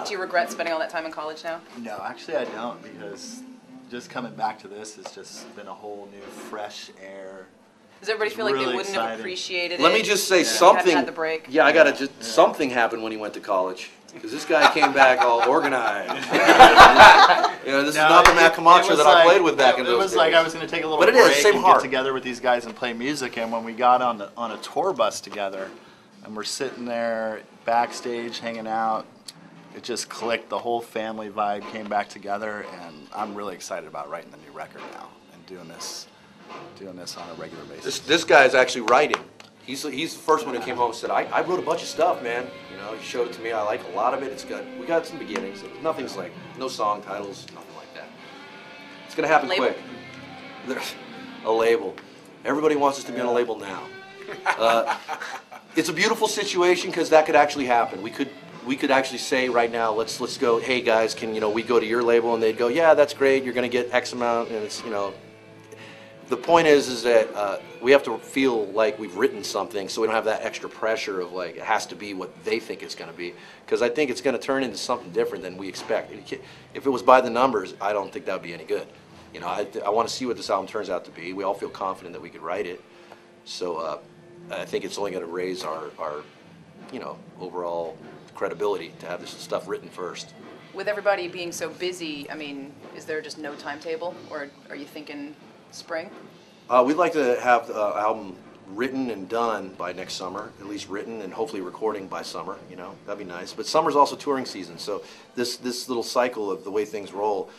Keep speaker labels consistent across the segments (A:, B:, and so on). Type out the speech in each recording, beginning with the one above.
A: Do you regret spending all that time in college now?
B: No, actually I don't, because just coming back to this has just been a whole new fresh air.
A: Does everybody feel like
B: really
A: they wouldn't
B: exciting.
A: have appreciated it?
C: Let me just say
A: if you
C: something.
A: hadn't had the break?
C: Yeah, I gotta just something happened when he went to college. Because this guy came back all organized. You know, this is not the Matt Camacho that I played with back in those days.
B: It was like I was going to take a little break and get together with these guys and play music. And when we got on a tour bus together, and we're sitting there backstage hanging out, it just clicked. The whole family vibe came back together, and I'm really excited about writing the new record now and doing this on a regular basis.
C: This guy's actually writing. He's the first one who came home and said, I wrote a bunch of stuff, man. You know, he showed it to me. I like a lot of it. It's good. We got some beginnings. Nothing's like, no song titles, nothing like that. It's going to happen quick. There's a label. Everybody wants us to be on a label now. It's a beautiful situation because that could actually happen. We could actually say right now, let's go, hey guys, can we go to your label? And they'd go, yeah, that's great. You're going to get X amount. And it's, the point is that we have to feel like we've written something, so we don't have that extra pressure of like it has to be what they think it's going to be. Because I think it's going to turn into something different than we expect. If it was by the numbers, I don't think that would be any good. I want to see what this album turns out to be. We all feel confident that we could write it, so I think it's only going to raise our overall credibility to have this stuff written first.
A: With everybody being so busy, I mean, is there just no timetable, or are you thinking spring?
C: We'd like to have the album written and done by next summer, at least written and hopefully recording by summer. That'd be nice. But summer's also touring season, so this little cycle of the way things roll,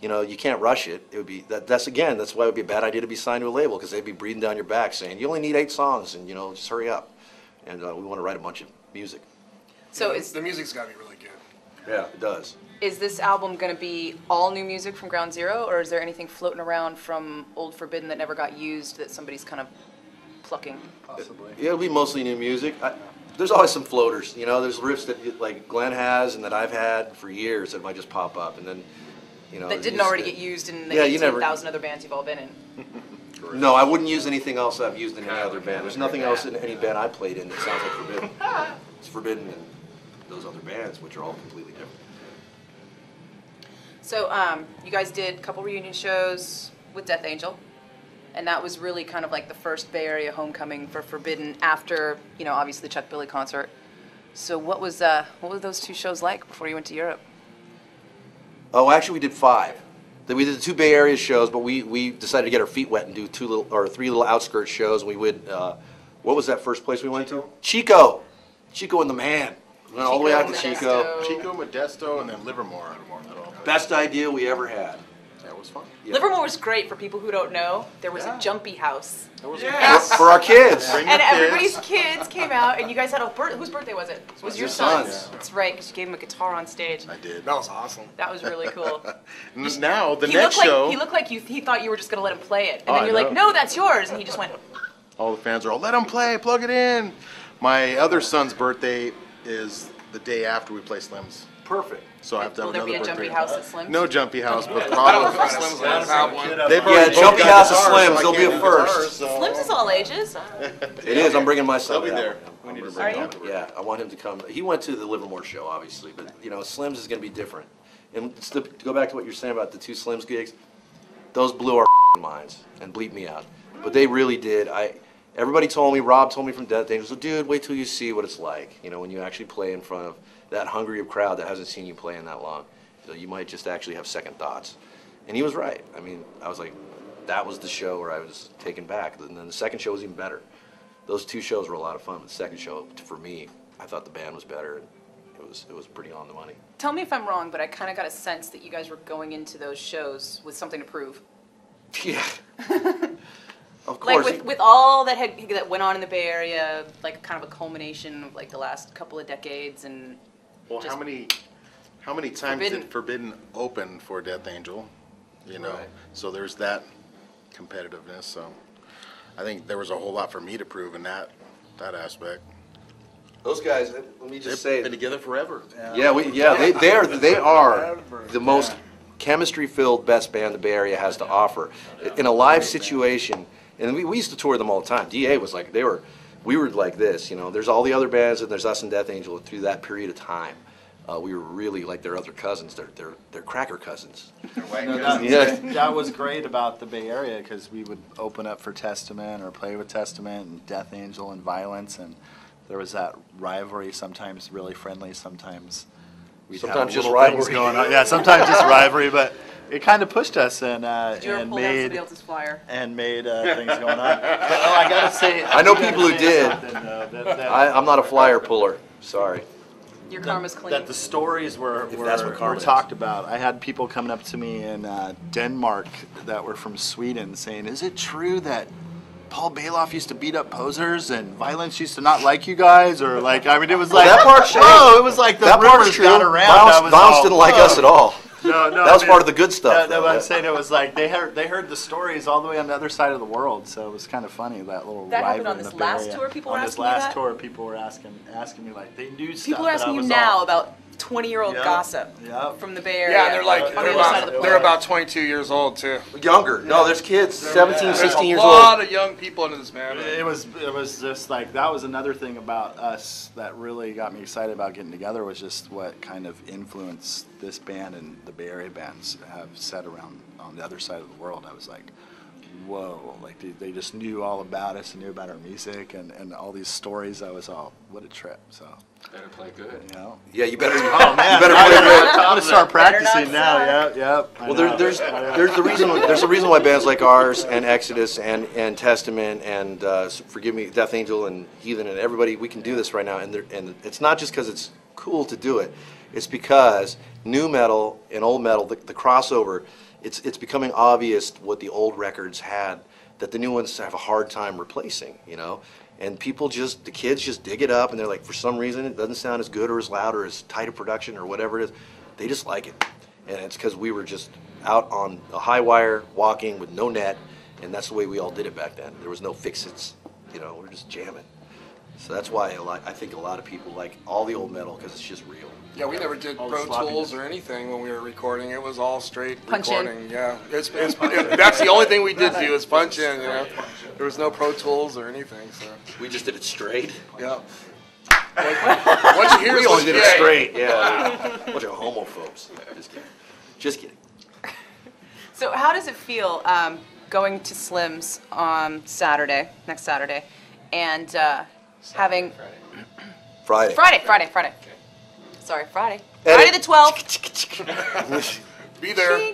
C: you can't rush it. It would be that's why it would be a bad idea to be signed to a label, because they'd be breathing down your back saying you only need 8 songs and just hurry up. And we want to write a bunch of music.
A: So
D: the music's got to be really good.
C: Yeah, it does.
A: Is this album going to be all new music from Ground Zero, or is there anything floating around from Old Forbidden that never got used that somebody's kind of plucking?
B: Possibly.
C: Yeah, it'll be mostly new music. There's always some floaters. There's riffs that like Glenn has and that I've had for years that might just pop up, and then
A: that didn't already get used in the 18,000 other bands you've all been in.
C: No, I wouldn't use anything else I've used in any other band. There's nothing else in any band I played in that sounds like Forbidden. It's Forbidden in those other bands, which are all completely different.
A: So you guys did a couple reunion shows with Death Angel, and that was really kind of like the first Bay Area homecoming for Forbidden after, obviously the Chuck Billy concert. So what was those 2 shows like before you went to Europe?
C: Oh, actually we did 5. We did the 2 Bay Area shows, but we decided to get our feet wet and do 3 little outskirts shows. We would, what was that first place we went to? Chico and the Man. We went all the way out to Chico.
D: Chico, Modesto, and then Livermore.
C: Best idea we ever had.
D: That was fun.
A: Yeah. Livermore was great for people who don't know. There was a jumpy house.
C: For our kids.
A: And everybody's kids came out, and you guys had whose birthday was it? It was your son's. That's right, because you gave him a guitar on stage.
D: I did. That was awesome.
A: That was really cool.
D: Now, the next show...
A: He looked like he thought you were just going to let him play it. And then you're like, no, that's yours. And he just went...
D: All the fans are all, let him play, plug it in. My other son's birthday is the day after we play Slim's.
C: Perfect.
D: So I have to have another birthday.
A: Will there be a jumpy house at Slim's?
D: No jumpy house, but probably Slim's last one.
C: Jumpy house at Slim's. There'll be a first.
A: Slim's is all ages.
C: It is. I'm bringing my son.
D: They'll be there.
A: Are you?
C: Yeah, I want him to come. He went to the Livermore show, obviously, but Slim's is going to be different. And to go back to what you're saying about the 2 Slim's gigs, those blew our minds and bleeped me out. But they really did. Everybody told me, Rob told me from Death Angel, so dude, wait till you see what it's like. When you actually play in front of that hungry crowd that hasn't seen you play in that long. So you might just actually have second thoughts. And he was right. I mean, I was like, that was the show where I was taken back. And then the second show was even better. Those 2 shows were a lot of fun. But the second show, for me, I thought the band was better. And it was pretty on the money.
A: Tell me if I'm wrong, but I kind of got a sense that you guys were going into those shows with something to prove.
C: Yeah. Of course.
A: Like with all that went on in the Bay Area, like kind of a culmination of like the last couple of decades, and
D: well, how many times did Forbidden open for Death Angel? Right. So there's that competitiveness. So I think there was a whole lot for me to prove in that aspect.
C: Those guys, let me just say,
D: they've been together forever.
C: They are the most chemistry-filled best band the Bay Area has to offer in a live situation. And we used to tour them all the time. DA was like, we were like this, there's all the other bands and there's us and Death Angel through that period of time. we were really like their other cousins. They're cracker cousins.
B: That was great about the Bay Area because we would open up for Testament or play with Testament and Death Angel and Vio-Lence, and there was that rivalry. Sometimes really friendly, sometimes we'd
C: sometimes
B: have
C: just
B: little things
C: rivalry
B: going on. Yeah, sometimes just rivalry, but it kind of pushed us and
A: Did you ever
B: and
A: pull down
B: made
A: somebody else's flyer?
B: and made things going on. But, I gotta say,
C: I know people who did. I'm not a flyer puller. Sorry.
A: Your karma's clean.
B: That the stories were
C: that's what karma is.
B: talked about. I had people coming up to me in Denmark that were from Sweden saying, "Is it true that Paul Bailoff used to beat up posers and Vio-Lence used to not like you guys?" Or like, I mean, it was like
C: that part's true.
B: Oh, it was like the
C: that
B: rumors
C: true.
B: got around.
C: Vio-Lence didn't like us at all.
B: No,
C: that was part of the good stuff.
B: No, I'm saying it was like they heard the stories all the way on the other side of the world, so it was kind of funny that little.
A: That happened
B: rivalry
A: on
B: in
A: this
B: the Bay
A: last
B: Area.
A: tour. People were
B: on
A: asking
B: this
A: you
B: last
A: that?
B: tour, people were asking me like they knew stuff.
A: People are
B: that
A: asking
B: I
A: you
B: was
A: now
B: all-
A: about 20-year-old
B: Yep.
A: gossip
B: Yep.
A: from the Bay Area.
E: Yeah, they're like
A: on the other side of the
E: they're
A: planet.
E: about 22 years old too.
C: Younger. No, there's kids, 17, 16 years
E: There's a
C: old.
E: lot of young people into this band.
B: It was just like that was another thing about us that really got me excited about getting together was just what kind of influence this band and the Bay Area bands have set around on the other side of the world. I was like, whoa, like they just knew all about us and knew about our music and all these stories. I was all, what a trip. So
F: Better play good.
B: you know.
C: Yeah, you better.
B: Oh man,
C: you better
B: I'm
C: play good.
B: gonna start practicing
A: not
B: now.
A: suck.
B: Yep. I
C: Well,
B: know.
C: there's a reason why bands like ours and Exodus and Testament and forgive me, Death Angel and Heathen and everybody, we can do this right now, and it's not just because it's cool to do it. It's because new metal and old metal, the crossover, it's becoming obvious what the old records had that the new ones have a hard time replacing, you know. And people the kids just dig it up, and they're like, for some reason, it doesn't sound as good or as loud or as tight a production or whatever it is. They just like it. And it's because we were just out on a high wire, walking with no net, and that's the way we all did it back then. There was no fix-its, you know, we were just jamming. So that's why I think a lot of people like all the old metal, because it's just real.
E: Yeah, we never did
B: All the
E: Pro
B: sloppiness.
E: Tools or anything when we were recording. It was all straight
A: Punch in.
E: recording. Yeah, that's the only thing we did do is punch in. You know, there was no Pro Tools or anything. So
C: We just did it straight.
E: yeah. Once you hear
C: We
E: it,
C: only did it
E: yeah.
C: straight, yeah. Bunch of homophobes. Just kidding. Just kidding.
A: So how does it feel going to Slim's on next Saturday, and having
C: Friday.
A: Friday. Sorry, Friday.
C: Edit.
A: Friday the 12th.
E: Be there.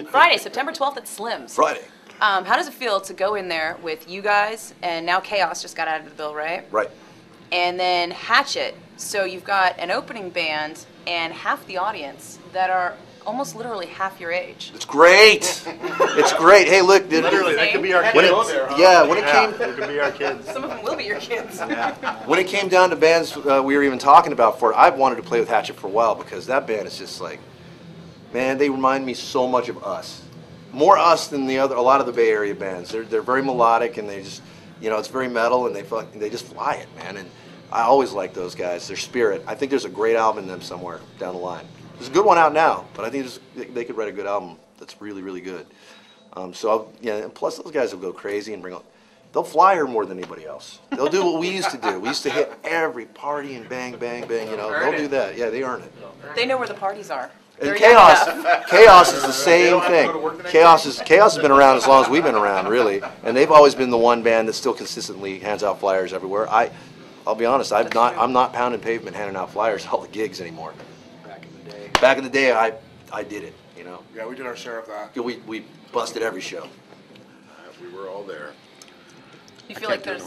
A: Friday, September 12th at Slim's.
C: Friday.
A: How does it feel to go in there with you guys, and now Chaos just got added to the bill, right?
C: Right.
A: And then Hatchet. So you've got an opening band and half the audience that are almost literally half your age.
C: It's great. It's great. Hey, look.
B: Literally, that could be our
C: When
B: kids.
C: it, yeah, when it came
B: It could be our kids.
A: Some of them will be your kids.
C: when it came down to bands we were even talking about for it, I've wanted to play with Hatchet for a while because that band is just like, man, they remind me so much of us. More us than a lot of the Bay Area bands. They're very melodic and they just, you know, it's very metal and they just fly it, man. And I always like those guys. Their spirit. I think there's a great album in them somewhere down the line. There's a good one out now, but I think they could write a good album that's really, really good. And plus those guys will go crazy and they'll fly her more than anybody else. They'll do what we used to do. We used to hit every party and bang, bang, bang, you know. They'll do that. Yeah, they earn it.
A: They know where the parties are.
C: And
A: They're
C: Chaos,
A: young enough.
C: Chaos is the same thing. Chaos has been around as long as we've been around, really, and they've always been the one band that still consistently hands out flyers everywhere. I'll be honest, I'm not pounding pavement handing out flyers at all the gigs anymore. Back in the day, I did it, you know.
E: Yeah, we did our share of that.
C: We busted every show.
D: We were all there.
A: You feel like there's